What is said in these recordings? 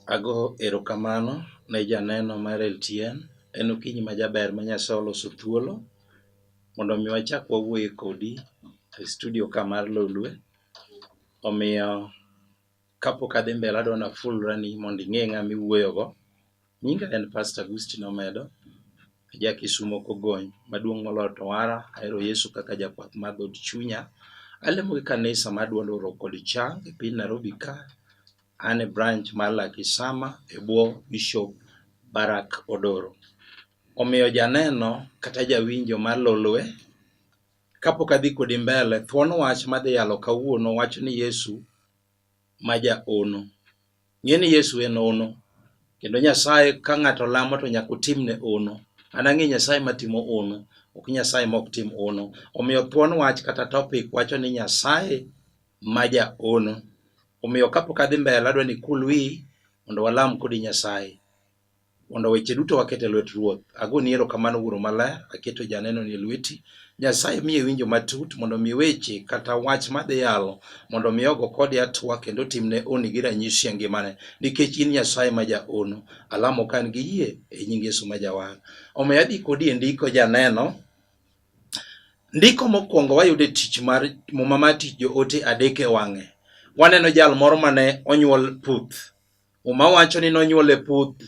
Ago erokamano ne janeno mar LTN. En okinyi majaber ma Nyasaye oloso thuolo mondo mi wachak wawuoye kodi e studio ka mar Lolwe. Omiyo kapok adhi mbele adwa nafulrani mondo ing'e ng'ama iwuoyogo. Nyinga en Pastor Agustine Omedo, ja Kisumo Kogony, maduong' moloyo to wara. Ahero Yesu kaka jakwath mar dhood chunya. Alemo gi kanisa mar Duond Oro kod Chang e piny Nairobi ka. An e branch mar Lakisama e bwo Bishop Barak Odoro. Omiyo janeno kata jawinjo mar Lolwe, kapok adhi kodi mbele, thuon wach madhi yalo kawuono wacho ni Yesu maja ono. Ng'eni Yesu en ono. Kendo Nyasaye ka ng'ato lamo to nyaka otimne ono. An ang'e Nyasaye matimo ono, ok Nyasaye mok tim ono. Omiyo thuon wach kata topic wacho ni Nyasaye maja ono. Omiyo kapok adhi mbele adwa ni kul wi mondo walam kodi Nyasaye. Mondo weche duto wakete lwet Ruoth. Agoni erokamano Wuoro Maler, aketo janeno ni lweti. Nyasaye miye winjo matut mondo mi weche kata wach madhi yalo mondo mi ogo kodi atwa kendo timne oni gi ranyisi e ngimane, nikech in Nyasaye maja ono. Alamo kan gi yie e nying Yesu maja wang'. Omiyo adhi kodi e ndiko janeno. Ndiko mokwongo wayude tich mar muma mar tich joote adek e wang'e. Waneno jal moro mane onyuol puth. Uma wacho ni nonyuole puth.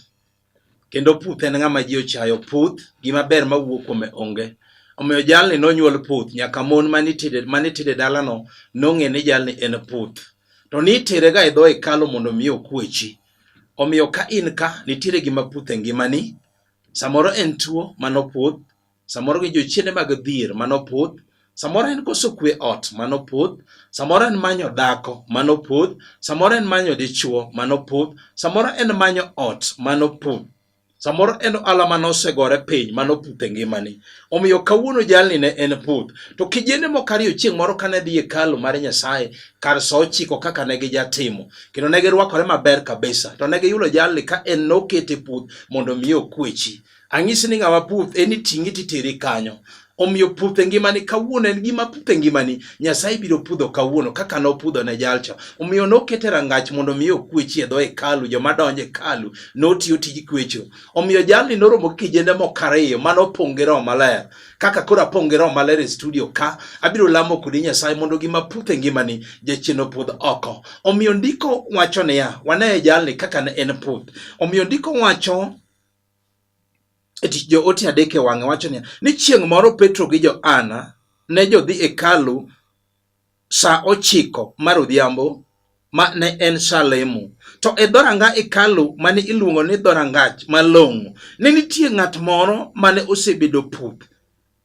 Kendo puth en ng'ama ji ochayo. Puth gima ber mawuok kuome onge. Omiyo jalni nonyuol puth, nyaka mon manitede dalano nong'e ni jalni en puth. To nitere ga e dho hekalu mondo mi okwechi. Omiyo ka in ka nitiere gima puth e ngimani. Samoro en tuo manoputh, samoro gi jochiende mag dhier manoputh, samoro en koso kwe ot manoputh, samoro en manyo dhako manoputh, samoro en manyo dichuo manoputh, samoro en manyo ot manoputh. Samoro en ala manosegore piny manoputhe e ngimani. Omiyo kawuono jalni ne en puth. To kijende mokariyo chieng' moro kane dhi hekalu mar Nyasaye kar sa 9 kaka ne gijatimo. Kendo ne girwakore maber kabisa. To ne giyudo jalni ka en nokete puth mondo mi okwechi. Ang'isi ni ng'ama puth en iting'i titeri kanyo. Omiyo puth e ngimani kawuono en gima puth e ngimani. Nyasaye biro pudho kawuono kaka nopudho ne jalcha. Omiyo nokete rangach mondo mi okwechi e dho hekalu. Joma donjo e hekalu notiyo tij kwecho. Omiyo jalni noromo kijende mokariyo manopong' gi Roho Maler. Kaka koro apong' gi Roho Maler e studio ka, abiro lamo kodi Nyasaye mondo gima puth e ngimani jachien opudh oko. Omiyo ndiko wacho niya, wane jalni kaka ne en puth. Omiyo ndiko wacho e tich joote adek e wang'e wacho ni chieng' moro Petro gi Johana ne jodhi hekalu sa 9 mar odhiambo ma ne en sa lemo. To e dhoranga hekalu mane iluongo ni dhorangach malong'o ne nitie ng'at moro mane osebedo puth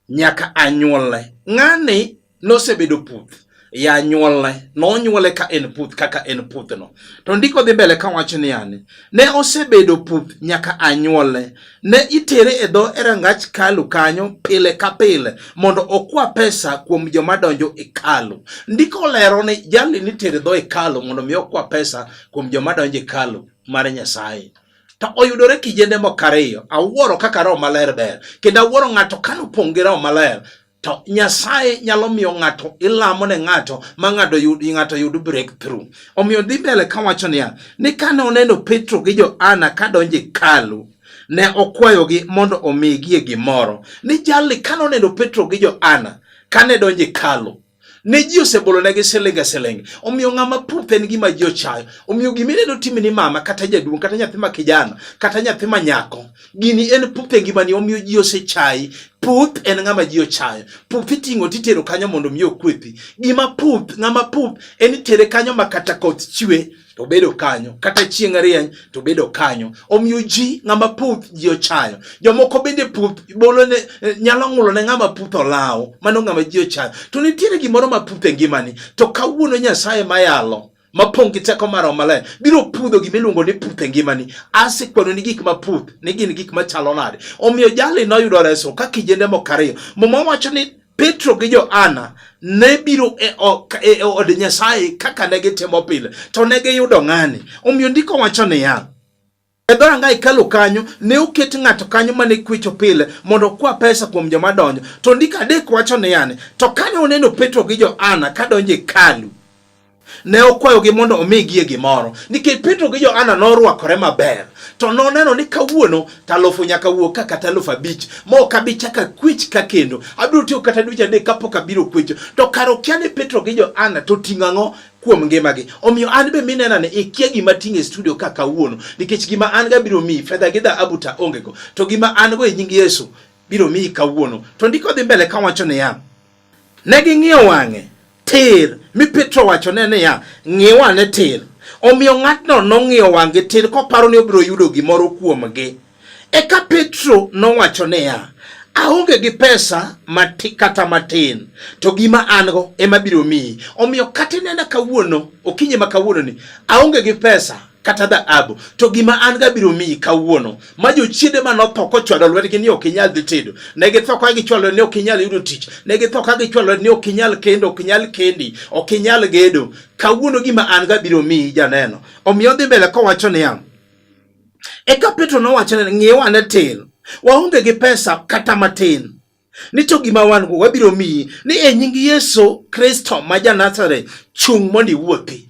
nyaka anyuolne. Ng'ani nosebedo puth ya anyuolne, nonyuole ka en puth kaka en puthno. To ndiko dhi mbele ka wacho ni yani ne osebedo puth nyaka anyuolne. Ne itere e dho rangach kalu kanyo pile ka pile mondo okwa pesa kuom joma donjo e kalu. Ndiko lero ni jalni nitere dho hekalu mondo mi okwa pesa kuom joma donjo e kalu mar Nyasaye. To oyudore kijende mokariyo. Awuoro kaka Roho Maler ber. Kendo awuoro ng'ato kanopong' gi Roho Maler. To Nyasaye nyalo miyo ng'ato ilamo ne ng'ato ma ng'ato yud breakthrough. Omiyo dhi mbele ka wacho ni kane oneno Petro gi Johana ka donjo e kalu, ne okwayogi mondo omigie gimoro. Ni jalni kane oneno Petro gi Johana kane donjo e kalu, ne ji osebolo negi silenge. Omiyo ng'ama puth en gima ji ochayo. Omiyo gimineno timni mama kata jaduong' kata nyathi ma kijana kata nyathi ma nyako, gini en puth e ngimani. Omiyo ji osechayi. Puth en ng'ama ji ochayo. Puth iting'o titero kanyo mondo mi okwethi. Ng'ama puth en itere kanyo ma kata koth chwe to bedo kanyo, kata chieng' rieny to bedo kanyo. Omiyo ng'ama puth ji ochayo. Jomoko bende puth nyalo ng'ulo ne ng'ama puth olawo. Mano ng'ama ji ochayo. To nitiere gimoro ma puth e ngimani. To kawuono Nyasaye mayalo mapong' gi teko mar Roho Maler biro pudho gimiluongo ni puth e ngimani. Asekwano ni gik ma puth ni gin gik machalo nade. Omiyo jalni noyudo reso ka kijende mokariyo. Muma wacho ni Petro gi Johana ne biro e od Nyasaye kaka ne gitimo pile. To ne giyudo ng'ani. Omiyo ndiko wacho ni ya e dhoranga hekalu kanyo ne oket ng'ato kanyo mane kwecho pile mondo kwa pesa kuom joma donjo. To ndiko adek wacho ni yani to kane oneno Petro gi Johana ka donjo e hekalu, ne okwayogi mondo omigie gimoro, nikech Petro gi Johana norwakore maber, to noneno ni kawuono talofu nyaka wuok kaka talofu 5 ma ok abi chaka kwich ka kendo, abiro tiyo kata dweche 3 kapok abiro kwecho. To karo kiane Petro gi Johana to ting'ang'o kuom ngimagi. Omiyo an be minena ne ikia gima ting'e studio ka kawuono, nikech gima an ga biro mi fedha gi dhahabu ta ongego, to gima an go e nying Yesu biro mi kawuono. To ndiko dhi mbele kawacho niya, ne ging'iyo wang'e tir, mi Petro wacho ne ya ng'iyo ane tir. Omiyo ng'atno nong'iyo wang'e tir koparo ni obiro yudo gimoro kuomgi. Eka Petro nowacho ne ya, aonge gi pesa kata matin, to gima an go ema biro miyi. Omiyo kata nena kawuono, okinyi ma kawuono ni, aonge gi pesa kata dhahabu, to gima an ga biro miyi kawuono. Ma jochiende manotho kochwado lwetgi ni ok inyal dhi tedo, ne githo ka gichwalo ni ok inyal yudo tich, ne githo ka gichwalo ni ok inyal kendo, ok inyal kendi, ok inyal gedo, kawuono gima an ga biro miyi janeno. Omiyo dhi mbele kowacho niya, eka Petro nowacho ni ng'iyo ane tin, waonge gi pesa kata matin, ni to gima wan go wabiro miyi, ni e nying Yesu Kristo ma ja-Nazareth chung' mondo iwuothi.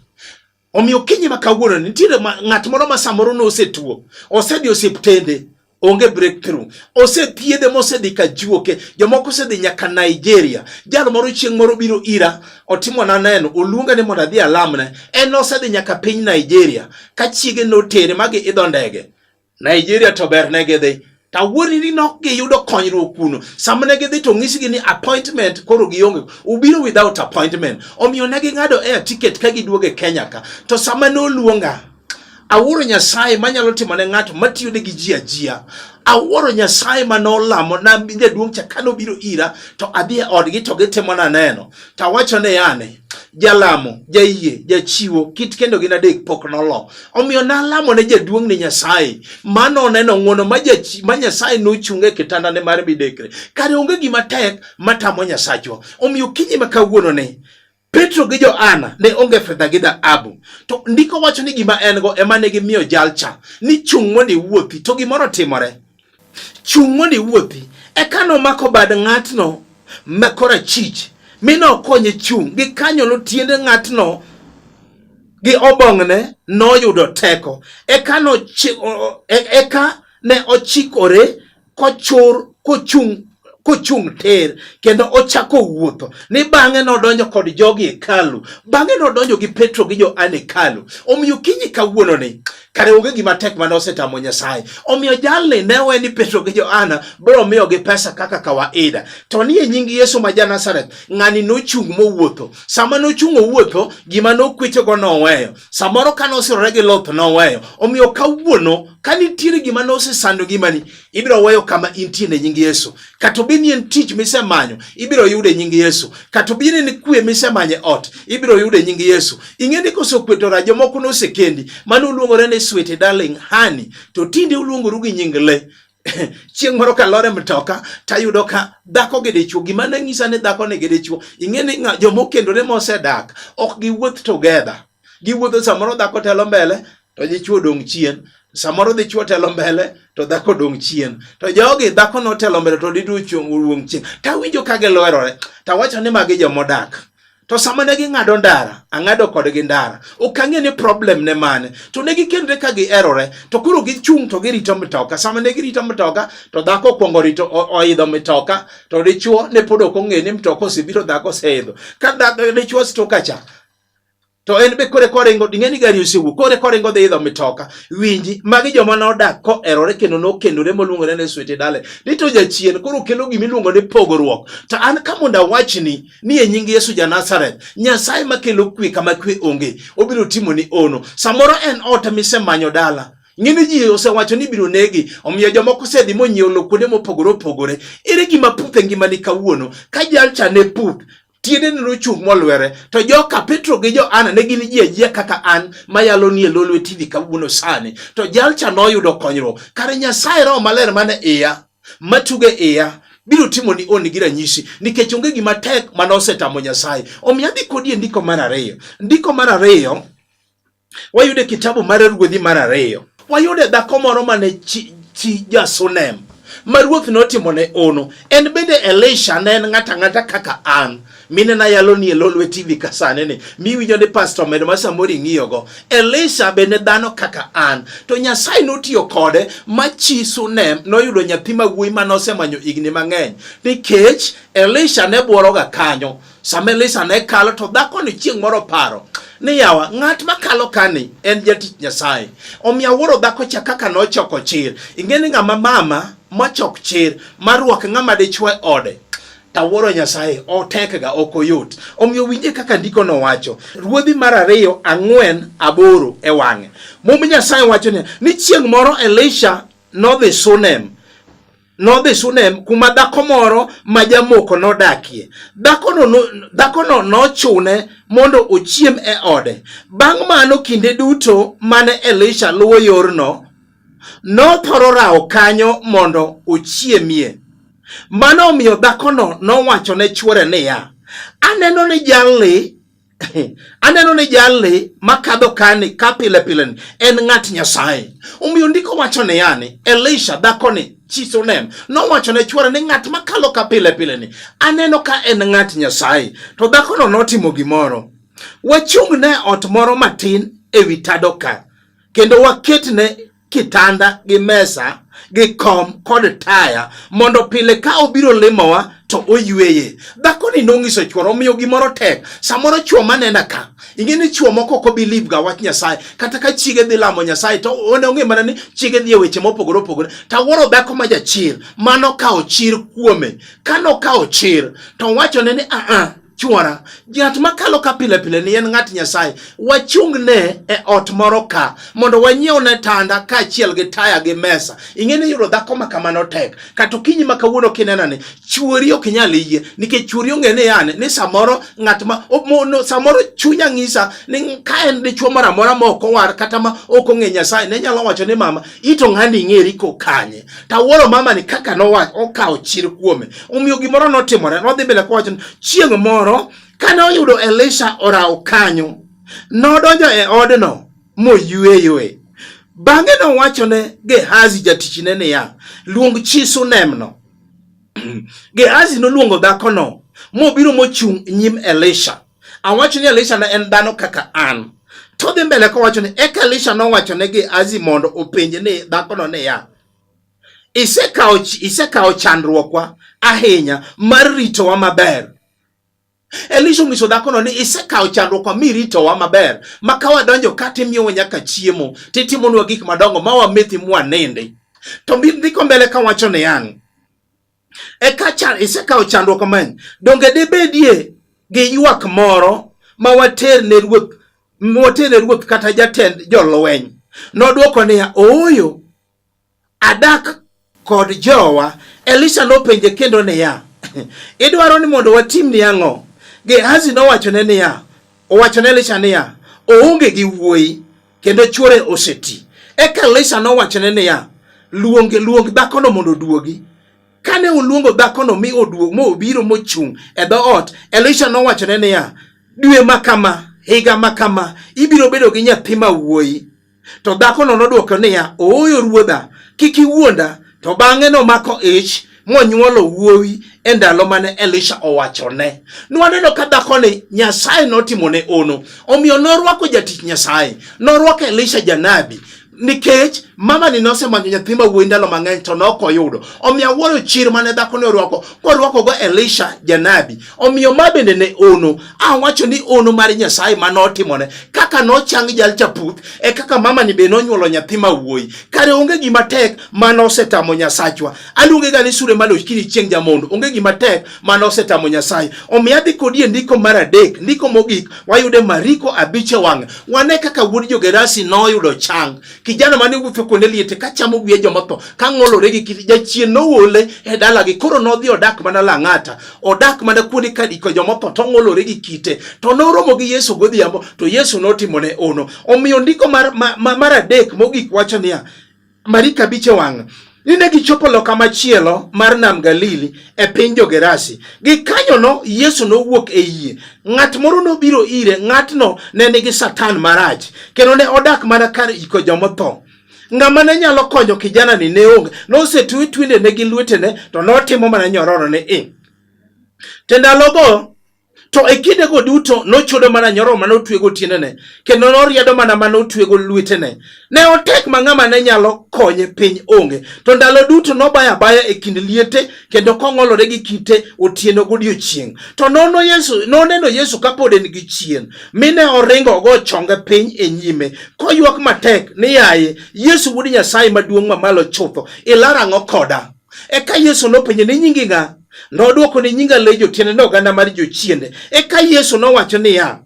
Omiyo kinyi ma kawuono nitiere ng'at moro ma samoro no osetuo, osedhi osiptende, onge breakthrough, osethiedhe mosedhi ka juoke, jomoko osedhi nyaka Nigeria. Jalo moro chieng' moro biro ira, otimo na neno, oluonga ni mondo adhi alamne, en osedhi nyaka piny Nigeria, ka chiege notere magi idho ndege Nigeria to ber ne gidhi. Tawuoni ni nok giyudo konyruok kuno. Sama ne gidhi to ng'isigi ni appointment koro gionge, ubiro without appointment. Omiyo ne ging'ado air ticket ka giduoge Kenya ka. To sama noluonga, awuoro Nyasaye manyalo timo ne ng'ato matiyo ne gi ji ajia. Awuoro Nyasaye manolamo na jaduong' cha kano biro ira, to adhi e odgi to gitimo na neno. Tawacho ne yane, jalamo, jayie, jachiwo, kit kendo gin adek pok nolo. Omiyo nalamo ne jaduong' ni Nyasaye, mano neno ng'wono ma Nyasaye nochunge kitanda ne mar midekre. Kare onge gima tek matamo Nyasachwa. Omiyo kinyi ma kawuono ne, Petro gi Johana ne onge fedha gi dhahabu, to ndiko wacho ni gima en go ema ne gimiyo jalcha ni chung' mondo iwuothi, to gimoro timore. Chung' mondo iwuothi, eka nomako bad ng'atno makora chich, mi nokonye chung' gi kanyo no tiende ng'atno gi obong'ne noyudo teko. Eka ne ochikore kochung' ter, kendo ochako wuotho. Ni bang'e nodonjo kod jogi hekalu, bang'e nodonjo gi Petro gi Johana hekalu. Omiyo kinyi kawuono ni, kare onge gima tek mane osetamo Nyasaye. Omiyo jalni ne we ni Petro gi Johana biro miyo gi pesa kaka kawaida. To ni e nying Yesu ma ja-Nazareth, ng'ani nochung' mowuotho. Sama nochung' owuotho, gima nokwecho go noweyo. Samoro kane osirore gi loth noweyo. Omiyo kawuono, kanitiere gima nosesando gimani, ibiro weyo kama intie ne nying Yesu. Katobini en tich misemanyo, ibiro yude nying Yesu. Katobini ni kwe misemanye ot, ibiro yude nying Yesu. Ing'eni kosokwetora jomoko nosekendi, mano uluongore ne sweet darling honey, to tinde uluongoru gi nying le. Chieng' moro kalore mtoka, tayudo ka dhako gi dichuo, gima ne ng'isa ni dhako ni gi dichuo. Ing'eni jomokendore mosedak, ok giwuoth together. Giwuotho samoro dhako telo mbele, to dichuo dong' chien. Samoro dichuo telo mbele, to dhako dong' chien. To jogi dhako no telo mbele, to dichuo wuong' chien. Tawinjo ka giloerore, tawacho ni magi jomodak. To sama ne ging'ado ndara, ang'ado kodgi ndara, ok ang'e ni problem ne mane. To ne gikendre ka gierore, to koro gichung' to girito mtoka. Sama ne girito mtoka, to dhako kwongo rito oidho mtoka, to dichuo ne pod ok ong'e ni mtoka osebiro, dhako oseidho. Ka dichuo stoka cha, to en be kore koringo, ding'eni gari osewuok, kore koringo dhi idho mitoka. Winji, magi joma nodak ko erore kendo nokendore moluongore ne sweet darling. Nito jachien koro kelo gimiluongo ni pogruok. To an kamonda wachni ni e nying Yesu ja-Nazareth, Nyasaye makelo kwe kama kwe onge, obiro timo ni ono. Samoro en ot misemanyo dala, ng'eni ji osewacho ni biro negi, omiyo jomoko osedhi monyiewo lo kuonde mopogore opogore. Ere gima puthe ngimani kawuono, ka jalcha ne puth, tiende nochung' molwere. To joka Petro gi Johana ne gin ji ajia kaka an mayalo nie lolwe TV kawuono sani. To jalcha noyudo konyruok. Kare Nyasaye Roho Maler mane iya, matuge iya, biro timo ni oni gi ranyisi, nikech onge gima tek manosetamo Nyasaye. Omiyo adhi kodi e ndiko mar 2. Ndiko mar 2 wayude kitabu mar Ruodhi mar 2. Wayude dhako moro mane chi Jasunem. ma ruoth notimone ono. En bende Elisha ne en ng'ata kaka an. Mine na yalo ni elolwe TV kasane ni. Miwinjo ni pastor medo masamori ng'iyogo. Elisha bende dhano kaka an. To Nyasaye notiyo kode machiso ne noyudo nyathi mawuoyi manosemanyo igni mang'eny. Nikech Elisha ne buoroga kanyo. Sama Elisha ne kalo to dhako ni chieng' moro paro ni yawa ng'at makalo kani en jatich Nyasaye. Omiyo wuoro dhako cha kaka nochoko chir. Ingeni ng'ama mama mochok chir maruok ng'ama dichwe ode. Taworo Nyasaye otekga okoyot. Omiyo winje kaka ndiko no wacho. Ruodhi mar 2, 4, 8 e wang'e. Mumi Nyasaye wacho ni chieng' moro Elisha nodhi Sunem kuma dhako moro majamoko nodakie. Dhako no nochune mondo ochiem e ode. Bang' mano kinde duto mane Elisha luwo yorno, nothoro rawo kanyo mondo ochiemie. Mano omiyo dhako no nowacho ne chuore niya, aneno ni jalli makadho kani ka pile ni en ng'at Nyasaye. Omiyo ndiko wacho ni yani Elisha dhako ni Sunem nowacho ne chuore ni ng'at makalo ka pile ni aneno ka en ng'at Nyasaye. To dhako no notimo gimoro. Wachung ne ot moro matin ewi tado ka, kendo waketne kitanda gi mesa gi kom kod taya mondo pile ka obiro limowa to oyueye. Dhako ni nong'iso chuore. Omiyo gimoro tek. Samoro chuo manena ka, ingeni chuo moko ko believe ga wach Nyasaye, kata ka chige dhi lamo Nyasaye to onge mana ni chige dhi e weche mopogore. Tawuoro dhako ma jachir mano kao chir kuome. Kano kao chir to wacho ne ni chuora, jat makalo ka pile ni en ng'at Nyasaye. Wachung ne e ot moro ka mondo wanyiew ne tanda ka achiel gi taya gi mesa. Ingeni yudo dhako ma kamano tek. Kata kinyi ma kawuono kinena ni chuori ok nyal yie, nikech chuori onge ne yani ni samoro ng'at ma samoro chunya ng'isa ni ka en dichuo moro amora ma ok owar kata ma ok ong'e Nyasaye, ne nyalo wacho ni mama ito ng'ani ing'eri ko kanye. Tawuoro mama ni kaka okawo chir kuome. Omiyo gimoro notimore. Nodhi mbele ko wacho chieng' moro kane oyudo Elisha orawo kanyo, nodonjo e odno moyueyoe. Bang'e nowacho ne Gehazi jatichne niya, luong chi Sunem no. Gehazi noluongo dhako no mobiro mochung' nyim Elisha. Awacho ni Elisha ne en dhano kaka an. To dhi mbele ko wacho ni eka Elisha nowacho ne Gehazi mondo openje ni dhako no niya, isekawo chandruokwa ahinya mar ritowa maber. Elisha ng'iso dhako no ni isekawo chandruok mi ritowa maber, maka wadonjo kata imiyowa nyaka chiemo, titimonwa gik madongo ma wamethi mwaninde. To ndiko mbele ka wacho ni yang, isekawo chandruok mang'eny, donge dibedie gi ywak moro ma waterne ruoth kata jatend jolweny? Nodwoko niya, ooyo, adak kod jowa. Elisha nopenje kendo niya, idwaro ni mondo watimni ang'o? Gehazi nowachone niya, owachone Elisha niya, oonge gi wuoyi kendo chuore oseti. Eka Elisha nowachone niya, luong dhako no mondo oduogi. Kane oluongo dhako no mi obiro mochung' e dhoot, Elisha nowachone niya, dwe makama, higa makama, ibiro bedo gi nyathi ma wuoyi. To dhako no nodwoko niya, ooyo ruodha, kik iwuonda. To bang'e nomako ich monyuolo wuowi e ndalo mane Elisha owachone. Nwaneno ka dhako ni Nyasaye notimone ono. Omiyo norwako jatich Nyasaye, norwako Elisha janabi. Nikech mama ni nosemanyo nyathi ma wuoyi ndalo mang'eny to nokoyudo. Omiyo awuoro chir mane dhako ne orwako go Elisha janabi. Omiyo ma bende ne ono. Awacho ni ono mar Nyasaye manotimone. Kaka nochang jal chaputh, e kaka mama ni be nonyuolo nyathi ma wuoyi. Kare onge gima tek manosetamo Nyasachwa. Aluonge ga ni sure maloch kini chieng' jamondo. Onge gima tek manosetamo Nyasaye. Omiyo adhi kodie ndiko mar 3, ndiko mogik, wayude Mariko 5 wang'e. Wane kaka wuod jo-Gerasi noyudo chang. Kijana mane wuotho kuonde liete ka chamo wiye jomotho, ka ng'olore gi kit jachien nowole e dalagi. Koro nodhi odak mana Lang'ata, odak mana kuonde kadiko jomotho to ng'olore gi kite. To noromo gi Yesu godhiambo, to Yesu notimone ono. Omiyo ndiko mar 3 mogik wacho niya, Mariko 5 wang'e, nine gichopo loka machielo mar Nam Galili e piny jo-Gerasi. Gikanyo no Yesu nowuok e yie. Ng'at moro nobiro ire, ng'atno ne nigi Satan marach, kendo ne odak mana kar iko jomotho. ng'ama ne nyalo konyo kijana ni ne onge. Nosetwinde ne gi lwetene to notimo mana nyororo ne Tendalogo to ekidego duto nochodo mana nyoro mano twego tiendene kendo noriedo mana mano twego lwetene. Ne otek mang'ama ne nyalo konye piny onge. To ndalo duto nobaya baya e kind liete kendo kong'olore gi kite otieno godiochieng'. To noneno Yesu kapod en gi chien. Mine oringo go chonge piny e nyime koywak matek ni yaye Yesu wuod Nyasaye maduong' mamalo chutho ilara ang'o koda. Eka Yesu nopenje ni nyingi ng'a? Nodwoko ni nyinga lejo tiende no ganda mar jochiende. Eka Yesu nowacho niya,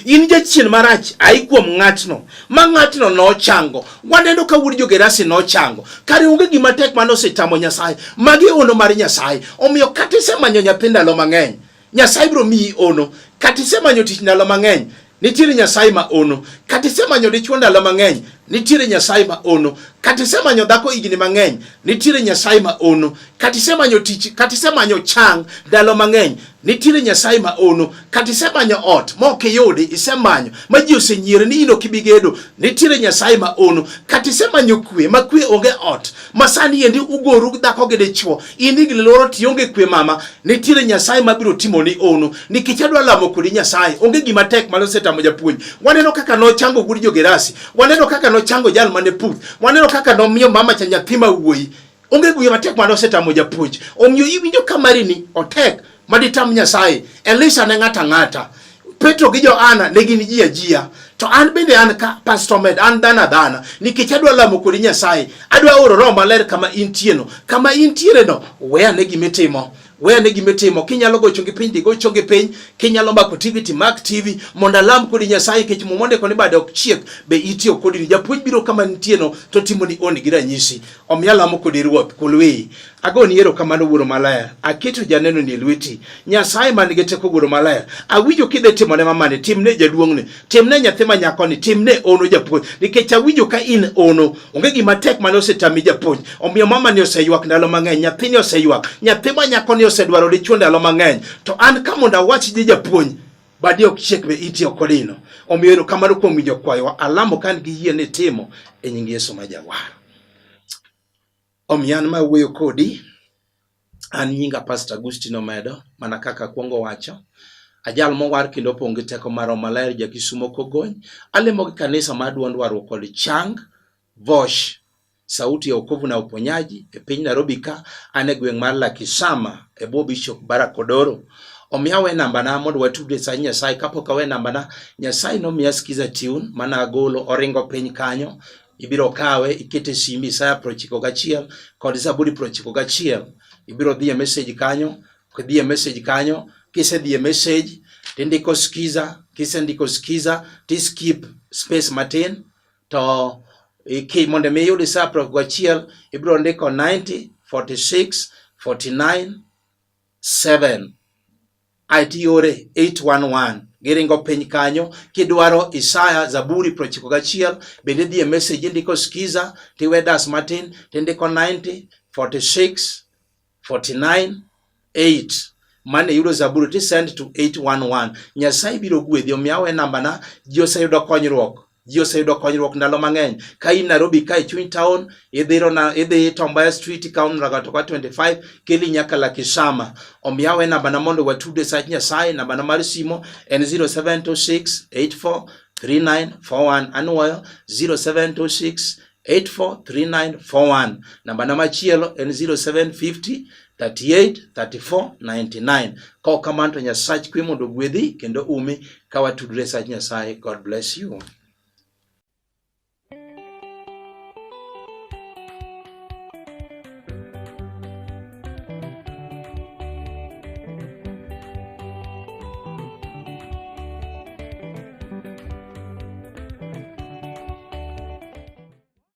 in jachien marach ai kuom ng'atno ma ng'atno nochango. Waneno ka wuod Jogerasi nochango. Kare onge gima tek mano setamo Nyasaye. Magi ono mar Nyasaye. Omiyo kata isemanyo nyathi ndalo mang'eny, Nyasaye biro miyi ono. Kata isemanyo tich ndalo mang'eny, nitiere Nyasaye ma ono. Kata isemanyo dichuo ndalo mang'eny, nitiere Nyasaye ma ono. Kata isemanyo dhako higni mang'eny, nitiere Nyasaye ma ono. Kata isemanyo tich, kata isemanyo chang ndalo mang'eny, nitiere Nyasaye ma ono. Kata isemanyo ot mok iyudi, isemanyo ma ji osenyiere ni ino kibigedo, nitiere Nyasaye ma ono. Kata isemanyo kwe ma kwe onge ot, ma sani endi ugoru dhako gi dichuo, in gi loro tionge kwe mama, nitiere Nyasaye ma biro timo ni ono. Nikech adwa lamo kodi Nyasaye, onge gima tek malo setamo japuonj. Waneno kaka nochango wuod Jogerasi, waneno kaka nochango jal mane puth, waneno kaka nomiyo mama cha nyathi ma wuoyi. Onge gima tek malo setamo japuonj. Omiyo iwinjo kamari ni otek maditam Nyasaye. Elisha ne ng'ata. Petro gi Johana ne gin ji ajia. To an bende an ka Pastor Med, an dhana nikech adwa lamo kodi Nyasaye. Adwa oro Roho Maler kama intieno. Kama intiere no, weya ne gimitimo. Weya ne gimitimo. Kinyalo gocho gi piny, di gocho gi piny. Kinyalo mako TV ti mak TV. Monda lam kodi Nyasaye kech mumonde koni bade ok chiek be itiyo kodi ni. Japuonj biro kama ntieno to timo ni oni gi ranyisi. Omiya lamo kodi Ruoth kulwe. Agoni erokamano Wuoro Maler. Aketo janeno ni lweti. Nyasaye man gi teko Wuoro Maler. Awinjo kidhe timone mamane, timne jaduong'ni, timne nyathi ma nyakoni, timne ono japuonj. Nikech awinjo ka in ono, onge gima tek mane osetami japuonj. Omiyo mama ni oseywak ndalo mang'eny, nyathi ni oseywak, nyathi ma nyakoni osedwaro dichuo ndalo mang'eny. To an ka mondo awach ni japuonj, badi ok chiek be itiyo kodino. Omiyo erokamano kuom winjo kwayowa. Alamo kan gi yie ni timo e nying Yesu ma Jawar. Omiyan ma wuoyo kodi, an nyinga Pastor Agustino Medo, mana kaka kuongo wacho. Ajal mowar kendo opong' gi teko mar Roho Maler, jakisumo kogony. Alemo gi kanisa mar Duond Warruok kod Chang, Vosh, sauti ya wokovu na uponyaji, e piny Nairobi ka, ane gweng' mar Lakisama, e bwo Bishop Barak Odoro. Omiya we namba na mondo watudre sa Nyasaye. Kapok awe namba na, Nyasaye nomiya skiza tune mana agolo oringo piny kanyo. Ibiro kawe ikete simbi Isaya 91 kod Zaburi 91. Ibiro dhie message kanyo, kidhie message kanyo, kise dhie message tindiko skiza, kise ndiko skiza ti skip space matin to monde me yudi Isaya 91 ibiro ndiko 90 46 49 7 IT ore 811 giringo piny kanyo. Kidwaro Isaya Zaburi 91 bende dhie message ndiko skiza tiwedas matin tindiko 90 46 49 8 mane yudo Zaburi ti send to 811. Nyasaye biro gwedhi. Omiyawe namba na, ji oseyudo konyruok ndalo mang'eny. Ka in Nairobi ka e chuny town, idhi Tombaya Street kaun Ragatoka 25 keli nyaka Lakisama. Omiyawe namba na mondo watude sa Nyasaye. Namba na mar simo en 0726 84 3941. Anuoyo 0726 843941. Namba na machielo en 0750 38 34 99. Ko kamanto Nyasaye kwe mondo gwedhi kendo umi ka watudre sa Nyasaye. God bless you.